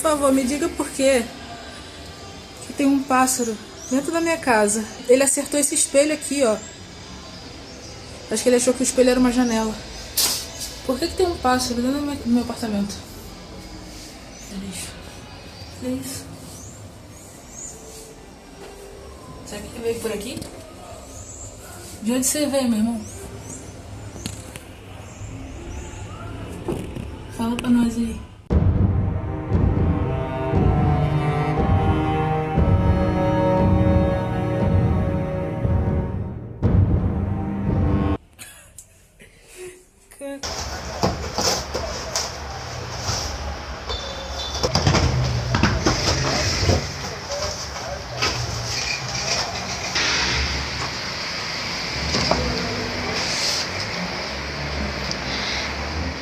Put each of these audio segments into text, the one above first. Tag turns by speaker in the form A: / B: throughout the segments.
A: favor, me diga por quê que tem um pássaro dentro da minha casa. Ele acertou esse espelho aqui, ó. Acho que ele achou que o espelho era uma janela. Por que tem um pássaro dentro do meu apartamento? Que isso? Será que ele veio por aqui? De onde você veio, meu irmão? Fala pra nós aí.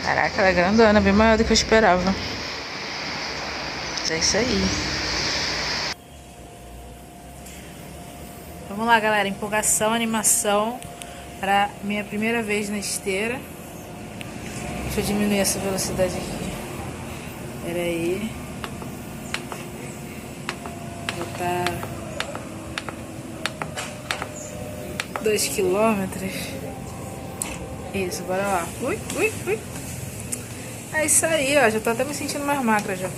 A: Caraca, ela é grandona, bem maior do que eu esperava. Mas é isso aí. Vamos lá, galera. Empolgação, animação para minha primeira vez na esteira. Deixa eu diminuir essa velocidade aqui. Pera aí. Botar 2 quilômetros. Isso, bora lá. Ui. É isso aí, ó. Já tô até me sentindo mais magra já.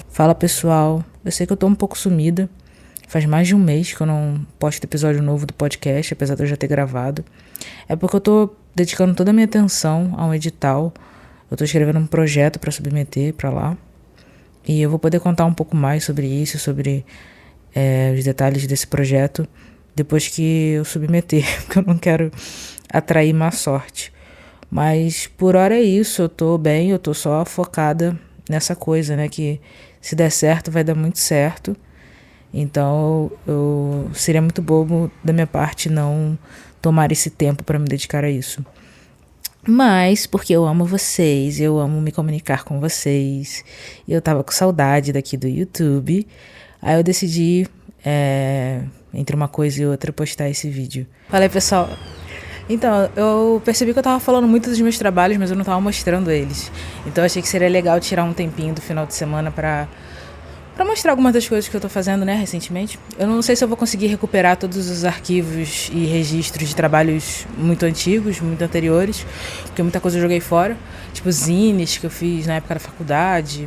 A: Fala, pessoal. Eu sei que eu tô um pouco sumida. Faz mais de um mês que eu não posto episódio novo do podcast, apesar de eu já ter gravado. É porque eu tô dedicando toda a minha atenção a um edital. Eu tô escrevendo um projeto pra submeter pra lá. E eu vou poder contar um pouco mais sobre isso, sobre os detalhes desse projeto, depois que eu submeter, porque eu não quero atrair má sorte. Mas por hora é isso, eu tô bem, eu tô só focada nessa coisa, né, que se der certo vai dar muito certo. Então eu seria muito bobo da minha parte não tomar esse tempo para me dedicar a isso. Mas porque eu amo vocês, eu amo me comunicar com vocês, eu tava com saudade daqui do YouTube, aí eu decidi, entre uma coisa e outra, postar esse vídeo. Falei, pessoal. Então, eu percebi que eu tava falando muito dos meus trabalhos, mas eu não tava mostrando eles. Então eu achei que seria legal tirar um tempinho do final de semana pra mostrar algumas das coisas que eu tô fazendo, né, recentemente. Eu não sei se eu vou conseguir recuperar todos os arquivos e registros de trabalhos muito antigos, muito anteriores, porque muita coisa eu joguei fora. Tipo, zines que eu fiz na época da faculdade.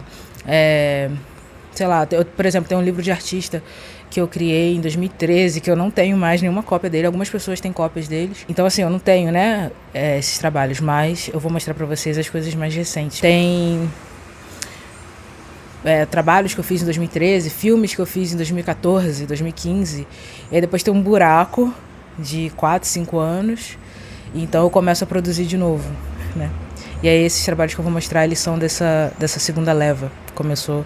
A: Sei lá, por exemplo, tem um livro de artista que eu criei em 2013, que eu não tenho mais nenhuma cópia dele. Algumas pessoas têm cópias deles. Então, assim, eu não tenho, né, esses trabalhos, mas eu vou mostrar pra vocês as coisas mais recentes. Tem trabalhos que eu fiz em 2013, filmes que eu fiz em 2014, 2015. E aí depois tem um buraco de 4, 5 anos. Então eu começo a produzir de novo, né? E aí esses trabalhos que eu vou mostrar, eles são dessa segunda leva, que começou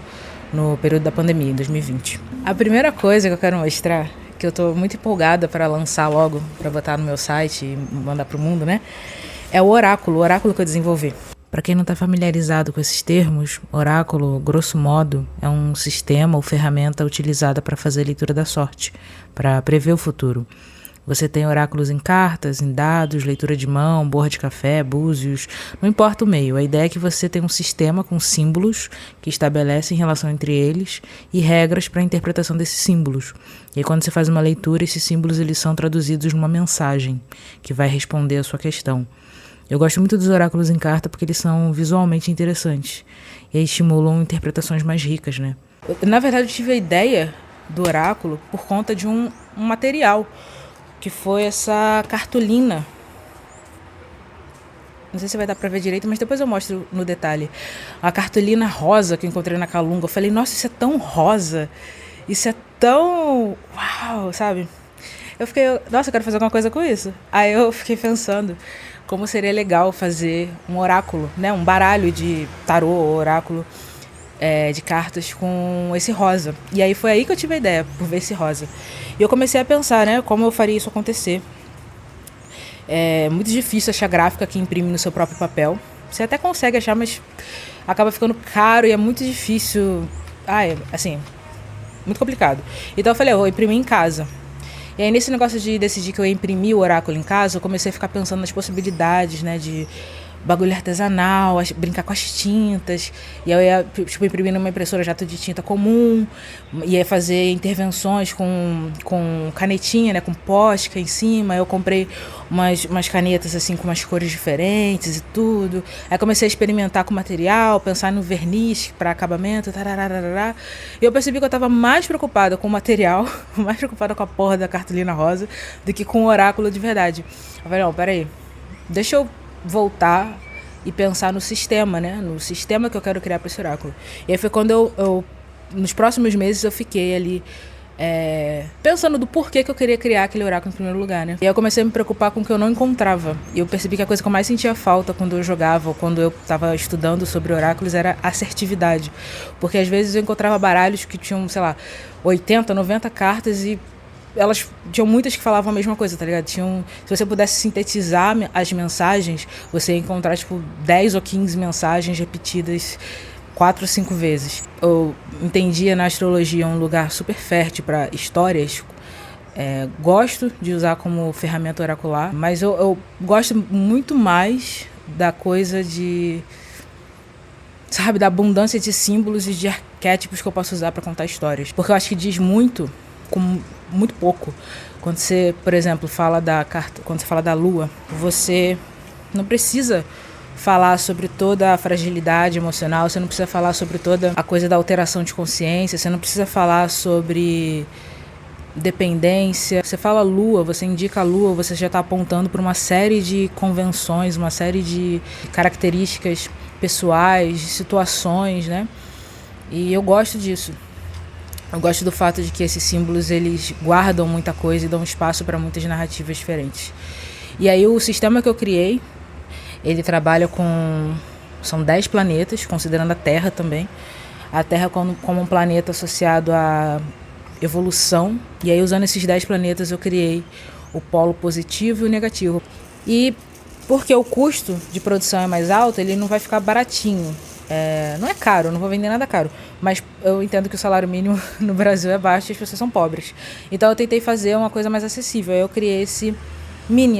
A: no período da pandemia, em 2020. A primeira coisa que eu quero mostrar, que eu tô muito empolgada para lançar logo, para botar no meu site e mandar pro mundo, né? É o oráculo que eu desenvolvi. Para quem não está familiarizado com esses termos, oráculo, grosso modo, é um sistema ou ferramenta utilizada para fazer a leitura da sorte, para prever o futuro. Você tem oráculos em cartas, em dados, leitura de mão, borra de café, búzios, não importa o meio. A ideia é que você tem um sistema com símbolos que estabelecem relação entre eles e regras para a interpretação desses símbolos. E aí, quando você faz uma leitura, esses símbolos eles são traduzidos numa mensagem que vai responder a sua questão. Eu gosto muito dos oráculos em carta porque eles são visualmente interessantes e estimulam interpretações mais ricas, né? Na verdade, eu tive a ideia do oráculo por conta de um material, que foi essa cartolina. Não sei se vai dar pra ver direito, mas depois eu mostro no detalhe. A cartolina rosa que eu encontrei na Calunga. Eu falei, nossa, isso é tão rosa. Isso é tão... uau, sabe? Eu fiquei, nossa, eu quero fazer alguma coisa com isso. Aí eu fiquei pensando como seria legal fazer um oráculo, né? Um baralho de tarô, oráculo de cartas com esse rosa. E aí foi aí que eu tive a ideia, por ver esse rosa. E eu comecei a pensar, né? Como eu faria isso acontecer. É muito difícil achar gráfica que imprime no seu próprio papel. Você até consegue achar, mas acaba ficando caro e é muito difícil. Assim, muito complicado. Então eu falei, eu vou imprimir em casa. E aí nesse negócio de decidir que eu ia imprimir o oráculo em casa, eu comecei a ficar pensando nas possibilidades, né, de bagulho artesanal, brincar com as tintas. E eu ia, tipo, imprimir numa impressora jato de tinta comum, ia fazer intervenções com canetinha, né, com Posca em cima. Eu comprei umas canetas assim com umas cores diferentes e tudo. Aí comecei a experimentar com material, pensar no verniz para acabamento, tarararará. E eu percebi que eu estava mais preocupada com o material, mais preocupada com a porra da cartolina rosa do que com o oráculo de verdade. Eu falei, não, peraí, deixa eu voltar e pensar no sistema, né? No sistema que eu quero criar para esse oráculo. E aí foi quando eu nos próximos meses eu fiquei ali pensando do porquê que eu queria criar aquele oráculo em primeiro lugar, né? E aí eu comecei a me preocupar com o que eu não encontrava. E eu percebi que a coisa que eu mais sentia falta quando eu jogava ou quando eu estava estudando sobre oráculos era assertividade. Porque às vezes eu encontrava baralhos que tinham, sei lá, 80, 90 cartas e elas tinham muitas que falavam a mesma coisa, tá ligado? Se você pudesse sintetizar as mensagens, você ia encontrar, tipo, 10 ou 15 mensagens repetidas 4 ou 5 vezes. Eu entendia na astrologia um lugar super fértil para histórias. Gosto de usar como ferramenta oracular, mas eu gosto muito mais da coisa de... sabe, da abundância de símbolos e de arquétipos que eu posso usar para contar histórias. Porque eu acho que diz muito com muito pouco. Quando você, por exemplo, fala da carta, quando você fala da lua, você não precisa falar sobre toda a fragilidade emocional, você não precisa falar sobre toda a coisa da alteração de consciência, você não precisa falar sobre dependência. Você fala lua, você indica a lua, você já está apontando para uma série de convenções, uma série de características pessoais, de situações, né? E eu gosto disso. Eu gosto do fato de que esses símbolos, eles guardam muita coisa e dão espaço para muitas narrativas diferentes. E aí o sistema que eu criei, ele trabalha com... são 10 planetas, considerando a Terra também. A Terra como um planeta associado à evolução. E aí, usando esses 10 planetas, eu criei o polo positivo e o negativo. E porque o custo de produção é mais alto, ele não vai ficar baratinho. Não é caro, não vou vender nada caro, mas eu entendo que o salário mínimo no Brasil é baixo e as pessoas são pobres. Então eu tentei fazer uma coisa mais acessível. Eu criei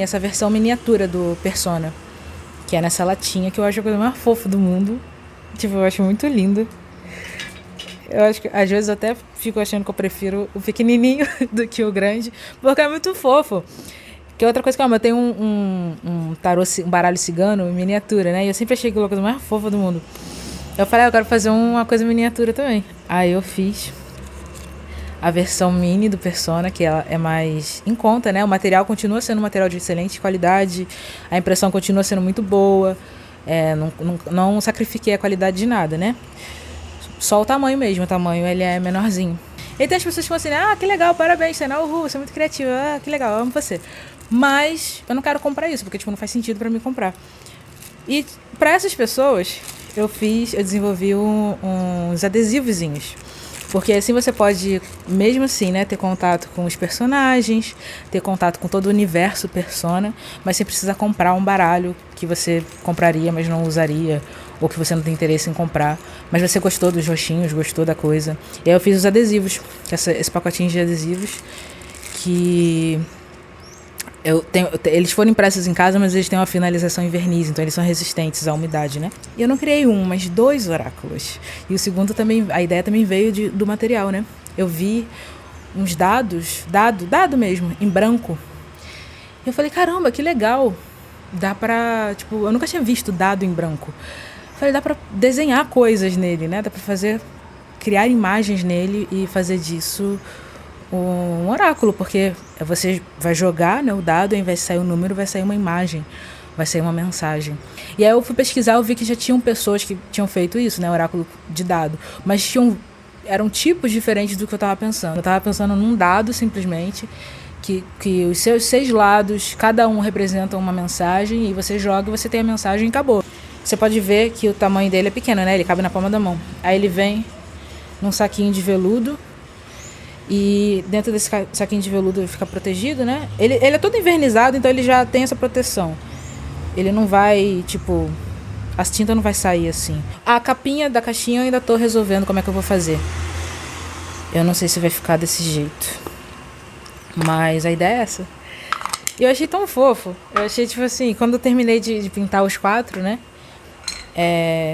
A: essa versão miniatura do Persona, que é nessa latinha, que eu acho a coisa mais fofa do mundo. Tipo, eu acho muito linda. Eu acho que às vezes eu até fico achando que eu prefiro o pequenininho do que o grande, porque é muito fofo. Que outra coisa que eu tenho um baralho cigano em miniatura, né? E eu sempre achei aquilo a coisa mais fofa do mundo. Eu falei, eu quero fazer uma coisa miniatura também. Aí eu fiz a versão mini do Persona, que ela é mais em conta, né? O material continua sendo um material de excelente qualidade, a impressão continua sendo muito boa, não sacrifiquei a qualidade de nada, né? Só o tamanho mesmo, o tamanho ele é menorzinho. E tem as pessoas que falam assim, que legal, parabéns, você você é muito criativo, que legal, eu amo você. Mas eu não quero comprar isso, porque tipo, não faz sentido pra mim comprar. E pra essas pessoas, eu desenvolvi uns adesivozinhos. Porque assim você pode, mesmo assim, né, ter contato com os personagens, ter contato com todo o universo Persona, mas você precisa comprar um baralho que você compraria, mas não usaria, ou que você não tem interesse em comprar, mas você gostou dos roxinhos, gostou da coisa. E aí eu fiz os adesivos, esse pacotinho de adesivos, que eles foram impressos em casa, mas eles têm uma finalização em verniz, então eles são resistentes à umidade, né? E eu não criei mas 2 oráculos. E o segundo também, a ideia também veio do material, né? Eu vi uns dado mesmo, em branco. E eu falei, caramba, que legal. Dá pra, tipo, eu nunca tinha visto dado em branco. Eu falei, dá pra desenhar coisas nele, né? Dá pra criar imagens nele e fazer disso um oráculo, porque você vai jogar, né, o dado, ao invés de sair um número, vai sair uma imagem, vai sair uma mensagem. E aí eu fui pesquisar, eu vi que já tinham pessoas que tinham feito isso, né, oráculo de dado, mas eram tipos diferentes do que eu estava pensando. Eu estava pensando num dado, simplesmente, que os seus 6 lados, cada um representa uma mensagem, e você joga e você tem a mensagem e acabou. Você pode ver que o tamanho dele é pequeno, né, ele cabe na palma da mão. Aí ele vem num saquinho de veludo, e dentro desse saquinho de veludo ele fica protegido, né? Ele é todo invernizado, então ele já tem essa proteção. Ele não vai, tipo... a tinta não vai sair assim. A capinha da caixinha eu ainda tô resolvendo como é que eu vou fazer. Eu não sei se vai ficar desse jeito. Mas a ideia é essa. E eu achei tão fofo. Eu achei, tipo assim, quando eu terminei de pintar os 4, né?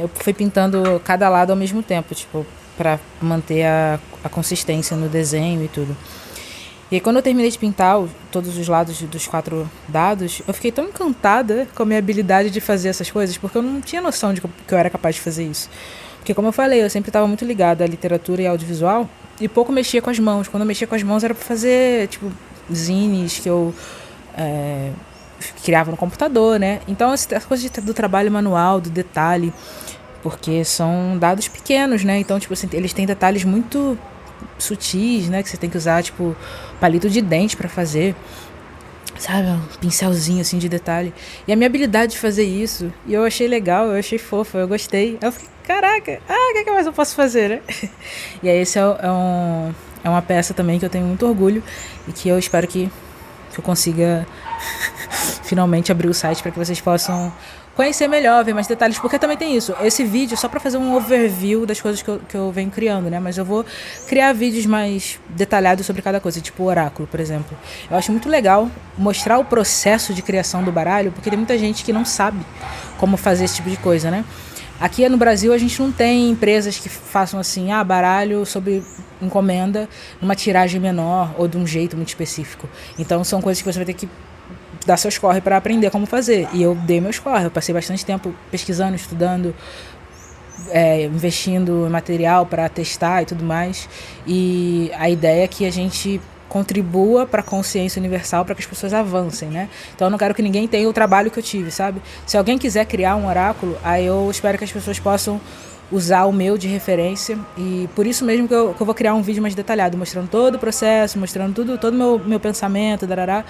A: Eu fui pintando cada lado ao mesmo tempo, tipo, pra manter a consistência no desenho e tudo. E aí, quando eu terminei de pintar todos os lados dos 4 dados, eu fiquei tão encantada com a minha habilidade de fazer essas coisas, porque eu não tinha noção de que eu era capaz de fazer isso. Porque, como eu falei, eu sempre estava muito ligada à literatura e audiovisual e pouco mexia com as mãos. Quando eu mexia com as mãos era para fazer, tipo, zines que eu criava no computador, né? Então, as coisas do trabalho manual, do detalhe, porque são dados pequenos, né? Então, tipo assim, eles têm detalhes muito sutis, né? Que você tem que usar, tipo, palito de dente pra fazer, sabe? Um pincelzinho, assim, de detalhe. E a minha habilidade de fazer isso, e eu achei legal, eu achei fofo, eu gostei. Eu fiquei, caraca, o que mais eu posso fazer, né? E aí esse é uma peça também que eu tenho muito orgulho e que eu espero que eu consiga finalmente abrir o site para que vocês possam conhecer melhor, ver mais detalhes, porque também tem isso. Esse vídeo é só para fazer um overview das coisas que eu venho criando, né? Mas eu vou criar vídeos mais detalhados sobre cada coisa, tipo o oráculo, por exemplo. Eu acho muito legal mostrar o processo de criação do baralho, porque tem muita gente que não sabe como fazer esse tipo de coisa, né? Aqui no Brasil a gente não tem empresas que façam assim, baralho sob encomenda, numa tiragem menor ou de um jeito muito específico. Então são coisas que você vai ter que dar seus corre para aprender como fazer. E eu dei meus corre, eu passei bastante tempo pesquisando, estudando, investindo em material para testar e tudo mais. E a ideia é que a gente contribua para a consciência universal, para que as pessoas avancem, né? Então eu não quero que ninguém tenha o trabalho que eu tive, sabe? Se alguém quiser criar um oráculo, aí eu espero que as pessoas possam usar o meu de referência, e por isso mesmo que eu vou criar um vídeo mais detalhado, mostrando todo o processo, mostrando todo o meu pensamento, darará.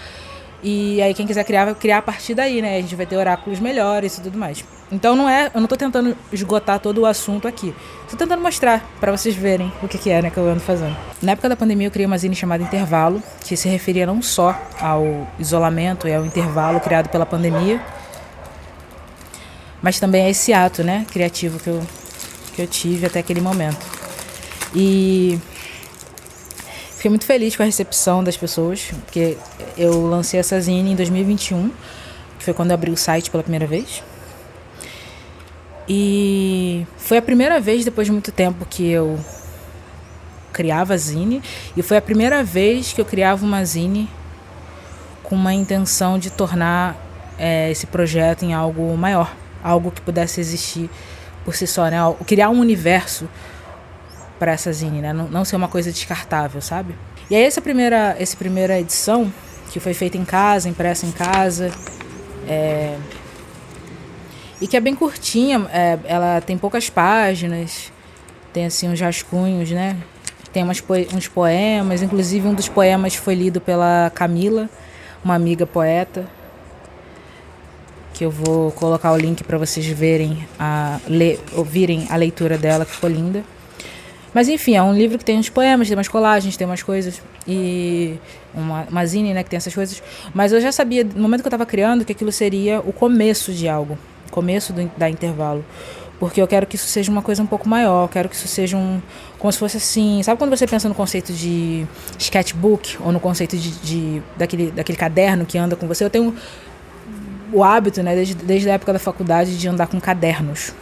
A: E aí quem quiser criar, vai criar a partir daí, né? A gente vai ter oráculos melhores e tudo mais. Então eu não tô tentando esgotar todo o assunto aqui. Tô tentando mostrar pra vocês verem o que é, né, que eu ando fazendo. Na época da pandemia eu criei uma zine chamada Intervalo, que se referia não só ao isolamento e ao intervalo criado pela pandemia, mas também a esse ato, né, criativo que eu tive até aquele momento. E fiquei muito feliz com a recepção das pessoas, porque eu lancei essa zine em 2021, que foi quando eu abri o site pela primeira vez. E foi a primeira vez, depois de muito tempo, que eu criava zine, e foi a primeira vez que eu criava uma zine com uma intenção de tornar esse projeto em algo maior, algo que pudesse existir por si só, né? Criar um universo para essa zine, né? Não ser uma coisa descartável, sabe? E aí essa primeira edição, que foi feita em casa, impressa em casa, e que é bem curtinha, ela tem poucas páginas, tem assim uns rascunhos, né? Tem uns poemas, inclusive um dos poemas foi lido pela Camila, uma amiga poeta, que eu vou colocar o link para vocês ouvirem a leitura dela, que ficou linda. Mas enfim, é um livro que tem uns poemas, tem umas colagens, tem umas coisas, e uma zine, né, que tem essas coisas. Mas eu já sabia, no momento que eu estava criando, que aquilo seria o começo de algo, começo da Intervalo. Porque eu quero que isso seja uma coisa um pouco maior, eu quero que isso seja como se fosse assim, sabe quando você pensa no conceito de sketchbook, ou no conceito daquele caderno que anda com você? Eu tenho o hábito, né, desde a época da faculdade, de andar com cadernos,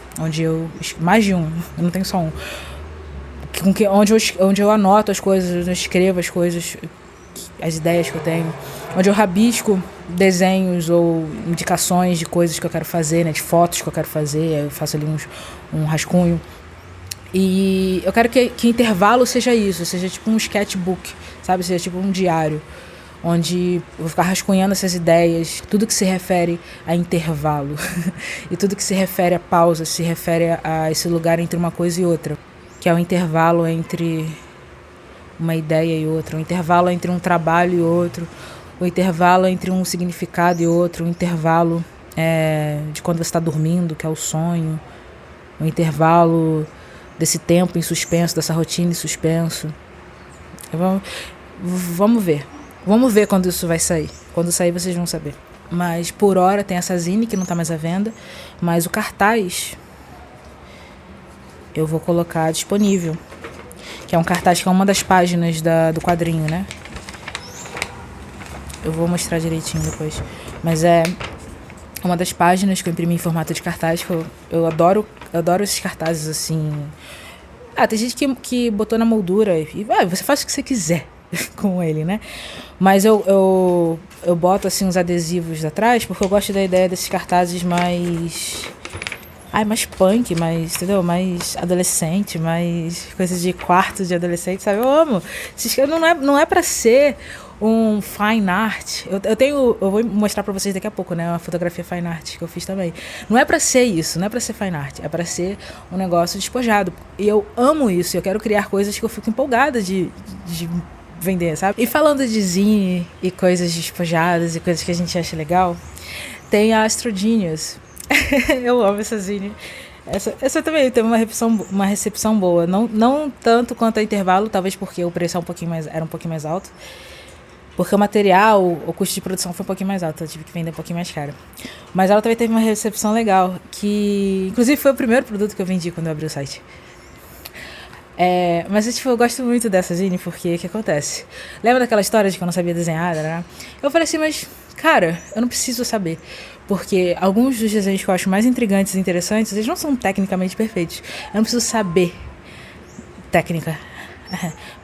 A: mais de um, eu não tenho só um, onde eu anoto as coisas, eu escrevo as coisas, as ideias que eu tenho, onde eu rabisco desenhos ou indicações de coisas que eu quero fazer, né, de fotos que eu quero fazer, eu faço ali um rascunho. E eu quero que intervalo seja isso, seja tipo um sketchbook, sabe, seja tipo um diário, onde eu vou ficar rascunhando essas ideias, tudo que se refere a intervalo e tudo que se refere a pausa, se refere a esse lugar entre uma coisa e outra, que é o intervalo entre uma ideia e outra, o intervalo entre um trabalho e outro, o intervalo entre um significado e outro, o intervalo de quando você está dormindo, que é o sonho, o intervalo desse tempo em suspenso, dessa rotina em suspenso. Vamos ver. Vamos ver quando isso vai sair. Quando sair vocês vão saber. Mas por hora tem essa zine que não está mais à venda, mas o cartaz eu vou colocar disponível, que é um cartaz que é uma das páginas do quadrinho, né? Eu vou mostrar direitinho depois. Mas é uma das páginas que eu imprimi em formato de cartaz, que eu adoro esses cartazes assim. Tem gente que botou na moldura e você faz o que você quiser com ele, né? Mas eu boto assim uns adesivos atrás, porque eu gosto da ideia desses cartazes mais punk, entendeu? Mais adolescente, mais coisa de quarto de adolescente, sabe? Eu amo. Não é pra ser um fine art. Eu vou mostrar pra vocês daqui a pouco, né? Uma fotografia fine art que eu fiz também. Não é pra ser isso, não é pra ser fine art. É pra ser um negócio despojado. E eu amo isso. Eu quero criar coisas que eu fico empolgada de vender, sabe? E falando de zine e coisas despojadas e coisas que a gente acha legal, tem a Astro Genius. Eu amo essa zine. Essa também teve uma recepção boa. Não tanto quanto a Intervalo, talvez porque o preço era um pouquinho mais alto. Porque o material, o custo de produção foi um pouquinho mais alto. Eu tive que vender um pouquinho mais caro. Mas ela também teve uma recepção legal. Que inclusive foi o primeiro produto que eu vendi quando eu abri o site. Mas eu gosto muito dessa zine porque o que acontece? Lembra daquela história de que eu não sabia desenhar? Né? Eu falei assim, mas cara, eu não preciso saber. Porque alguns dos desenhos que eu acho mais intrigantes e interessantes, eles não são tecnicamente perfeitos. Eu não preciso saber técnica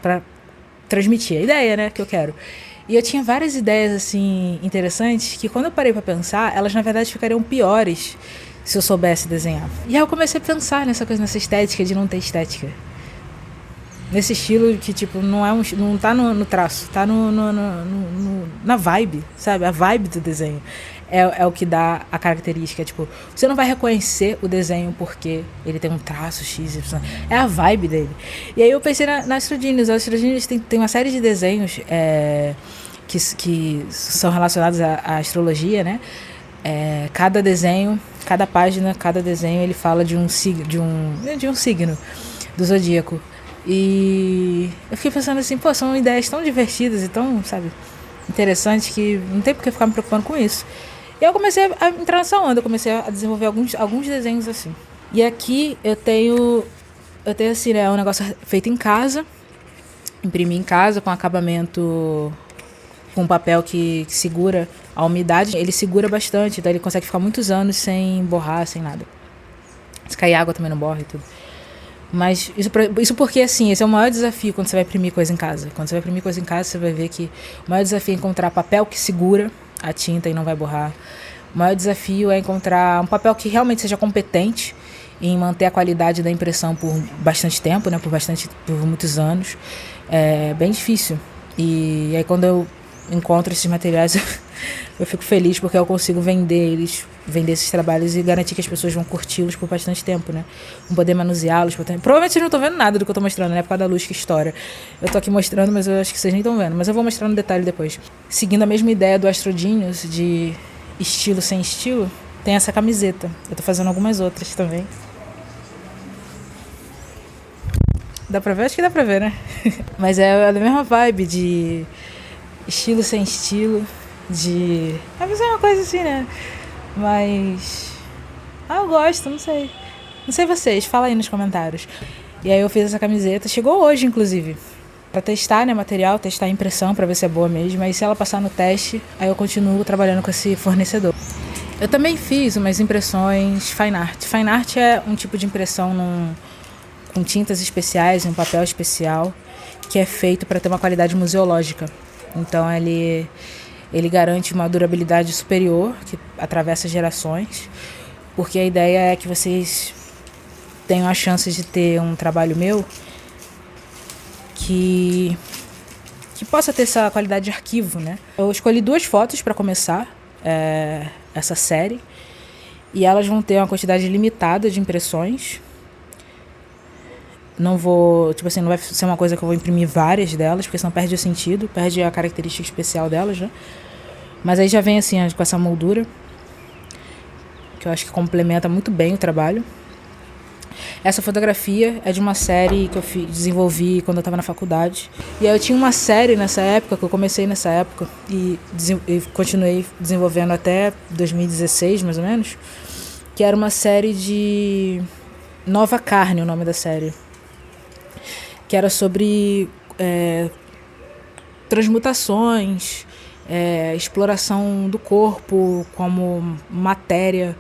A: pra transmitir a ideia, né, que eu quero. E eu tinha várias ideias, assim, interessantes, que quando eu parei pra pensar, elas na verdade ficariam piores se eu soubesse desenhar. E aí eu comecei a pensar nessa estética de não ter estética. Nesse estilo que, tipo, não tá no traço, tá na vibe, sabe? A vibe do desenho é o que dá a característica. Tipo, você não vai reconhecer o desenho porque ele tem um traço X, Y. É a vibe dele. E aí eu pensei na Astro Genius. A Astro Genius tem uma série de desenhos que são relacionados à astrologia, né? Cada desenho, cada página, cada desenho, ele fala de um signo do zodíaco. E eu fiquei pensando assim, são ideias tão divertidas e tão, sabe, interessantes que não tem por que ficar me preocupando com isso. E eu comecei a entrar nessa onda, eu comecei a desenvolver alguns desenhos assim. E aqui eu tenho assim, né, um negócio feito em casa, imprimi em casa com acabamento com papel que segura a umidade. Ele segura bastante, então ele consegue ficar muitos anos sem borrar, sem nada. Se cair água também não borra e tudo. Mas isso porque, assim, esse é o maior desafio quando você vai imprimir coisa em casa. Quando você vai imprimir coisa em casa, você vai ver que o maior desafio é encontrar papel que segura a tinta e não vai borrar. O maior desafio é encontrar um papel que realmente seja competente em manter a qualidade da impressão por bastante tempo, né? Por muitos anos. É bem difícil. E aí quando eu encontro esses materiais, eu fico feliz porque eu consigo vender esses trabalhos e garantir que as pessoas vão curti-los por bastante tempo, né? Vão poder manuseá-los. Provavelmente vocês não estão vendo nada do que eu estou mostrando, né? Por causa da luz que estoura. Eu estou aqui mostrando, mas eu acho que vocês nem estão vendo. Mas eu vou mostrar no detalhe depois. Seguindo a mesma ideia do Astro Genius, de estilo sem estilo, tem essa camiseta. Eu estou fazendo algumas outras também. Dá pra ver? Acho que dá pra ver, né? Mas é da mesma vibe de estilo sem estilo, vai fazer uma coisa assim, né? Mas eu gosto, não sei vocês, fala aí nos comentários. E aí eu fiz essa camiseta, chegou hoje inclusive, pra testar, né, material, testar a impressão pra ver se é boa mesmo. Aí se ela passar no teste, aí eu continuo trabalhando com esse fornecedor. Eu também fiz umas impressões fine art. Fine art é um tipo de impressão com tintas especiais, um papel especial, que é feito para ter uma qualidade museológica. Então ele garante uma durabilidade superior, que atravessa gerações, porque a ideia é que vocês tenham a chance de ter um trabalho meu que possa ter essa qualidade de arquivo, né? Eu escolhi 2 fotos para começar essa série, e elas vão ter uma quantidade limitada de impressões. Não vou, não vai ser uma coisa que eu vou imprimir várias delas, porque senão perde o sentido, perde a característica especial delas, né? Mas aí já vem assim, com essa moldura, que eu acho que complementa muito bem o trabalho. Essa fotografia é de uma série que eu desenvolvi quando eu estava na faculdade. E aí eu tinha uma série nessa época, que eu comecei nessa época, e continuei desenvolvendo até 2016, mais ou menos, que era uma série de Nova Carne, o nome da série. Que era sobre transmutações exploração do corpo como matéria,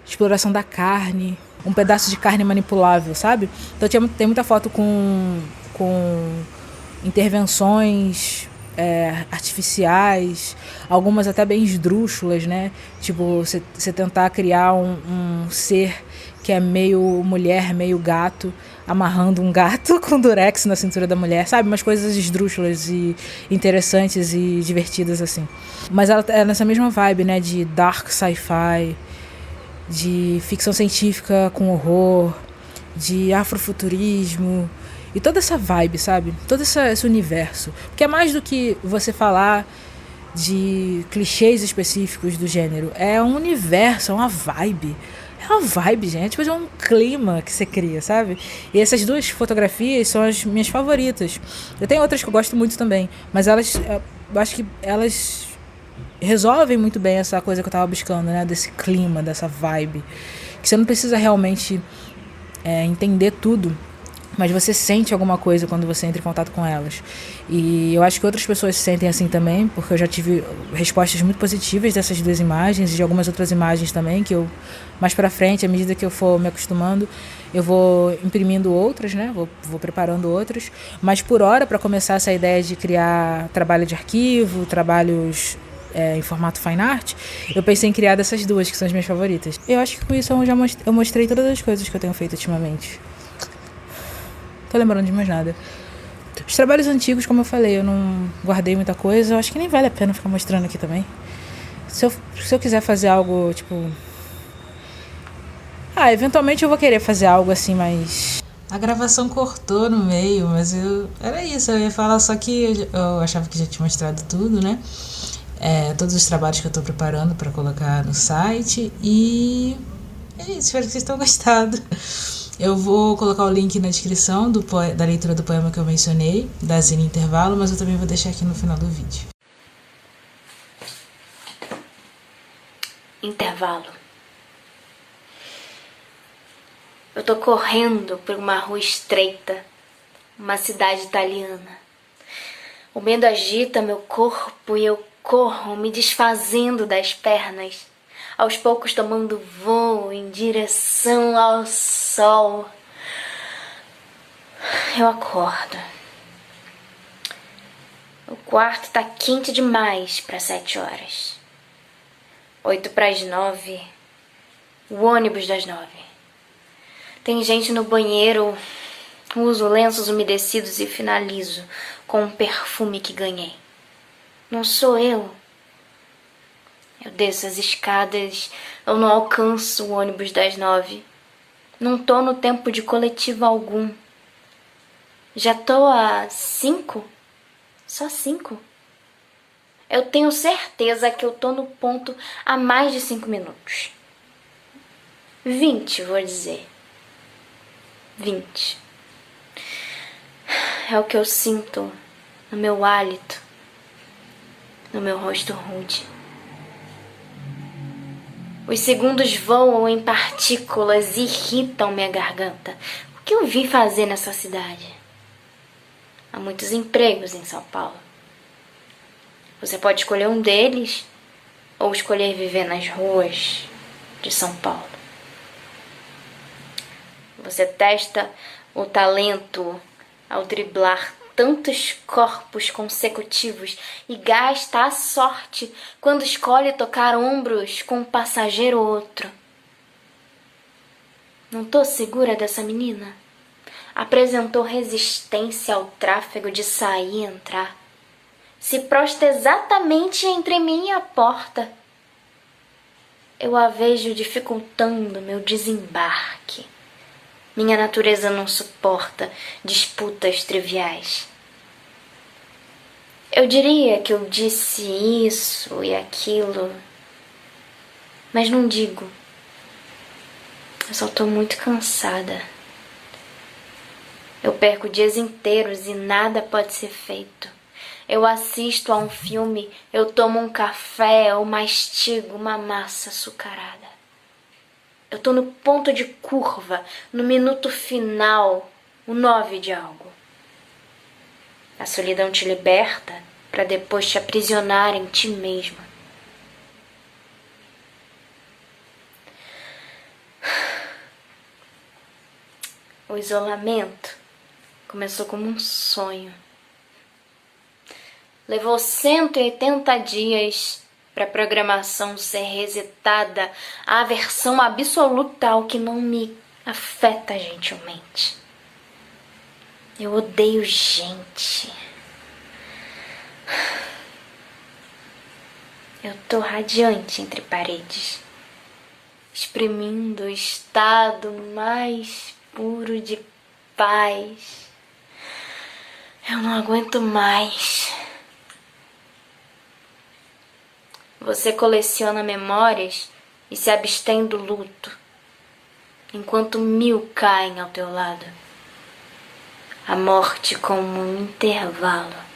A: exploração da carne, um pedaço de carne manipulável, sabe? Então tem muita foto com intervenções artificiais, algumas até bem esdrúxulas, né? Tipo, você tentar criar um ser que é meio mulher, meio gato, amarrando um gato com durex na cintura da mulher, sabe? Umas coisas esdrúxulas e interessantes e divertidas, assim. Mas ela é nessa mesma vibe, né? De dark sci-fi, de ficção científica com horror, de afrofuturismo e toda essa vibe, sabe? Todo esse universo. Porque é mais do que você falar de clichês específicos do gênero. É um universo, é uma vibe. É uma vibe, gente. Tipo, é um clima que você cria, sabe? E essas duas fotografias são as minhas favoritas. Eu tenho outras que eu gosto muito também, mas eu acho que elas resolvem muito bem essa coisa que eu tava buscando, né? Desse clima, dessa vibe. Que você não precisa realmente entender tudo, mas você sente alguma coisa quando você entra em contato com elas. E eu acho que outras pessoas se sentem assim também, porque eu já tive respostas muito positivas dessas duas imagens e de algumas outras imagens também, que eu, mais pra frente, à medida que eu for me acostumando, eu vou imprimindo outras, né? Vou preparando outras. Mas por hora, para começar essa ideia de criar trabalho de arquivo, trabalhos em formato fine art, eu pensei em criar dessas duas, que são as minhas favoritas. Eu acho que com isso eu mostrei todas as coisas que eu tenho feito ultimamente. Tô lembrando de mais nada. Os trabalhos antigos, como eu falei, eu não guardei muita coisa. Eu acho que nem vale a pena ficar mostrando aqui também. Se eu quiser fazer algo, tipo... eventualmente eu vou querer fazer algo assim, mas... A gravação cortou no meio, mas era isso. Eu ia falar, só que eu achava que já tinha mostrado tudo, né? Todos os trabalhos que eu tô preparando pra colocar no site. E é isso, espero que vocês tenham gostado. Eu vou colocar o link na descrição da leitura do poema que eu mencionei, da Zine Intervalo, mas eu também vou deixar aqui no final do vídeo.
B: Intervalo. Eu tô correndo por uma rua estreita, uma cidade italiana. O medo agita meu corpo e eu corro me desfazendo das pernas, aos poucos tomando voo em direção ao sol. Eu acordo. O quarto tá quente demais para 7 horas. 8 para as 9. O ônibus das 9. Tem gente no banheiro. Uso lenços umedecidos e finalizo com um perfume que ganhei. Não sou eu. Eu desço as escadas, eu não alcanço o ônibus das 9. Não tô no tempo de coletivo algum. Já tô a 5? Só 5? Eu tenho certeza que eu tô no ponto há mais de 5 minutos. 20, vou dizer. 20. É o que eu sinto no meu hálito, no meu rosto rude. Os segundos voam em partículas e irritam minha garganta. O que eu vim fazer nessa cidade? Há muitos empregos em São Paulo. Você pode escolher um deles ou escolher viver nas ruas de São Paulo. Você testa o talento ao driblar tantos corpos consecutivos e gasta a sorte quando escolhe tocar ombros com um passageiro ou outro. Não tô segura dessa menina. Apresentou resistência ao tráfego de sair e entrar. Se prostra exatamente entre mim e a porta. Eu a vejo dificultando meu desembarque. Minha natureza não suporta disputas triviais. Eu diria que eu disse isso e aquilo, mas não digo. Eu só tô muito cansada. Eu perco dias inteiros e nada pode ser feito. Eu assisto a um filme, eu tomo um café ou mastigo uma massa açucarada. Eu tô no ponto de curva, no minuto final, o 9 de algo. A solidão te liberta para depois te aprisionar em ti mesmo. O isolamento começou como um sonho. Levou 180 dias para a programação ser resetada à versão absoluta, ao que não me afeta gentilmente. Eu odeio gente. Eu tô radiante entre paredes, exprimindo o estado mais puro de paz. Eu não aguento mais. Você coleciona memórias e se abstém do luto, enquanto 1000 caem ao teu lado. A morte como um intervalo.